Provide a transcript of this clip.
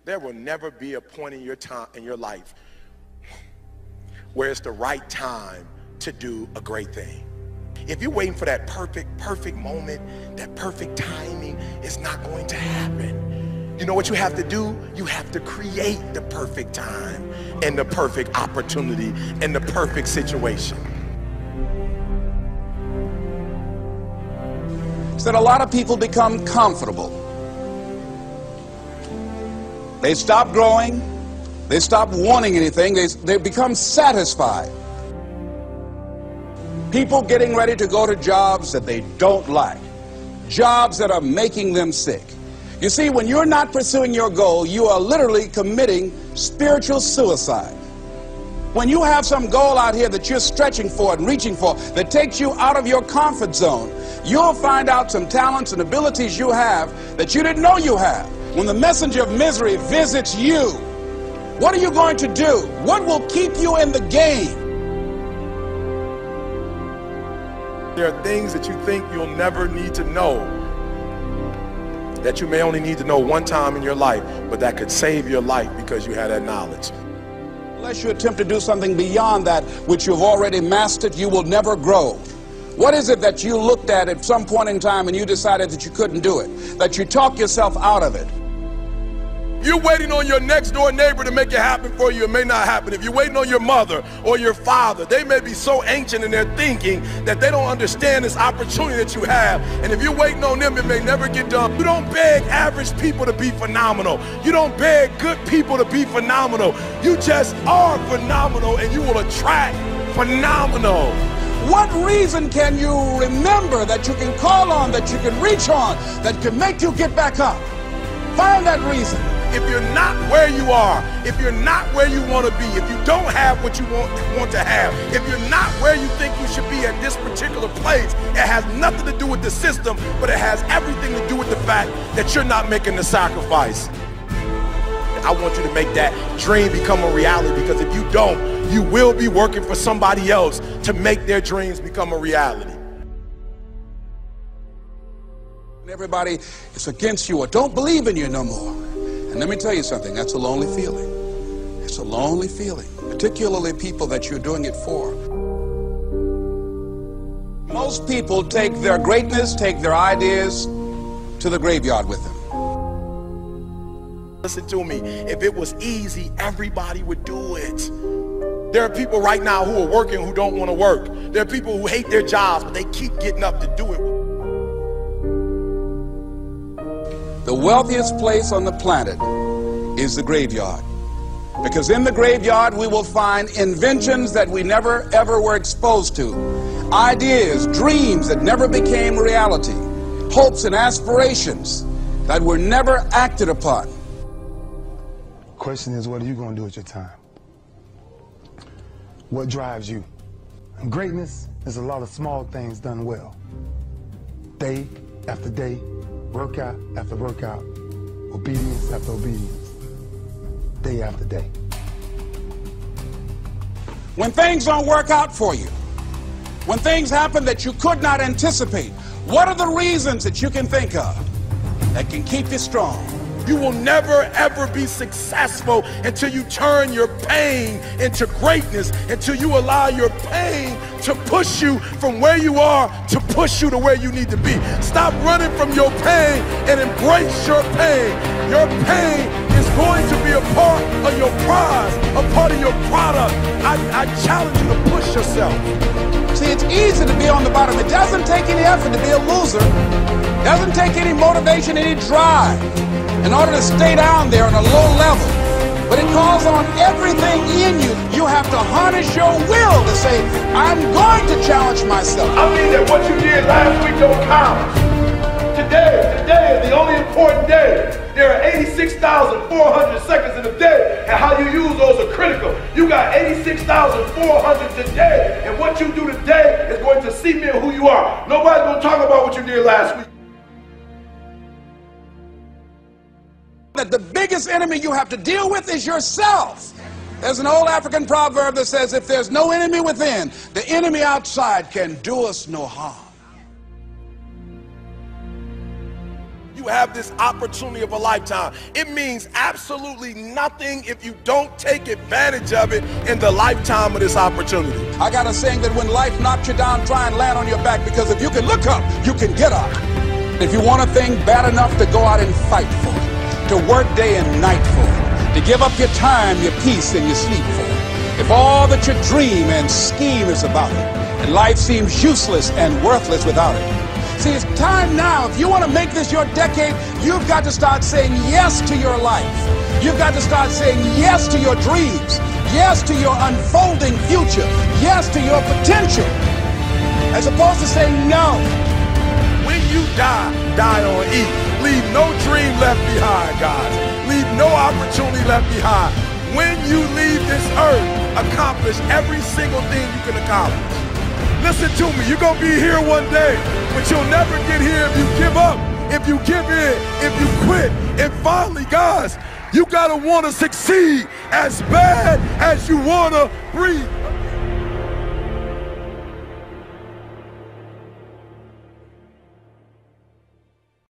There will never be a point in your time, in your life, where it's the right time to do a great thing. If you're waiting for that perfect moment, that perfect timing, it's not going to happen. You know what you have to do? You have to create the perfect time and the perfect opportunity and the perfect situation. So that a lot of people become comfortable. They stop growing. They stop wanting anything. They become satisfied. People getting ready to go to jobs that they don't like. Jobs that are making them sick. You see, when you're not pursuing your goal, you are literally committing spiritual suicide. When you have some goal out here that you're stretching for and reaching for that takes you out of your comfort zone, you'll find out some talents and abilities you have that you didn't know you have. When the messenger of misery visits you, what are you going to do? What will keep you in the game? There are things that you think you'll never need to know, that you may only need to know one time in your life, but that could save your life because you had that knowledge. Unless you attempt to do something beyond that which you've already mastered, you will never grow. What is it that you looked at some point in time and you decided that you couldn't do it, that you talked yourself out of it? You're waiting on your next door neighbor to make it happen for you. It may not happen. If you're waiting on your mother or your father, they may be so ancient in their thinking that they don't understand this opportunity that you have. And if you're waiting on them, it may never get done. You don't beg average people to be phenomenal. You don't beg good people to be phenomenal. You just are phenomenal, and you will attract phenomenal. What reason can you remember that you can call on, that you can reach on, that can make you get back up? Find that reason. If you're not where you are, if you're not where you want to be, if you don't have what you want to have, if you're not where you think you should be at this particular place, it has nothing to do with the system, but it has everything to do with the fact that you're not making the sacrifice. I want you to make that dream become a reality, because if you don't, you will be working for somebody else to make their dreams become a reality. Everybody is against you or don't believe in you no more. And let me tell you something, that's a lonely feeling. It's a lonely feeling, particularly people that you're doing it for. Most people take their greatness, take their ideas to the graveyard with them. Listen to me, if it was easy, everybody would do it. There are people right now who are working who don't want to work. There are people who hate their jobs, but they keep getting up to do it. The wealthiest place on the planet is the graveyard. Because in the graveyard we will find inventions that we never ever were exposed to. Ideas, dreams that never became reality. Hopes and aspirations that were never acted upon. Question is, what are you going to do with your time? What drives you? And greatness is a lot of small things done well. Day after day, workout after workout, obedience after obedience, day after day. When things don't work out for you, when things happen that you could not anticipate, what are the reasons that you can think of that can keep you strong? You will never ever be successful until you turn your pain into greatness, until you allow your pain to push you from where you are to push you to where you need to be. Stop running from your pain and embrace your pain. Your pain is going to be a part of your prize, a part of your product. I challenge you to push yourself. See, it's easy to be on the bottom. It doesn't take any effort to be a loser. It doesn't take any motivation, any drive in order to stay down there on a low level. But it calls on everything in you. You have to harness your will to say, I'm going to challenge myself. I mean that what you did last week don't count. Today is the only important day. There are 86,400 seconds in a day, and how you use those are critical. You got 86,400 today, and what you do today is going to cement who you are. Nobody's going to talk about what you did last week. That the biggest enemy you have to deal with is yourself. There's an old African proverb that says, if there's no enemy within, the enemy outside can do us no harm. You you have this opportunity of a lifetime. It means absolutely nothing if you don't take advantage of it in the lifetime of this opportunity. I got a saying that when life knocks you down, try and land on your back, because if you can look up, you can get up. If you want a thing bad enough to go out and fight for it, to work day and night for it, to give up your time, your peace, and your sleep for it, if all that you dream and scheme is about it, and life seems useless and worthless without it. See, it's time now. If you want to make this your decade, you've got to start saying yes to your life. You've got to start saying yes to your dreams, yes to your unfolding future, yes to your potential, as opposed to saying no. When you die, die on E. Leave no dream left behind, guys. Leave no opportunity left behind. When you leave this earth, accomplish every single thing you can accomplish. Listen to me, you're going to be here one day, but you'll never get here if you give up, if you give in, if you quit. And finally, guys, you got to want to succeed as bad as you want to breathe.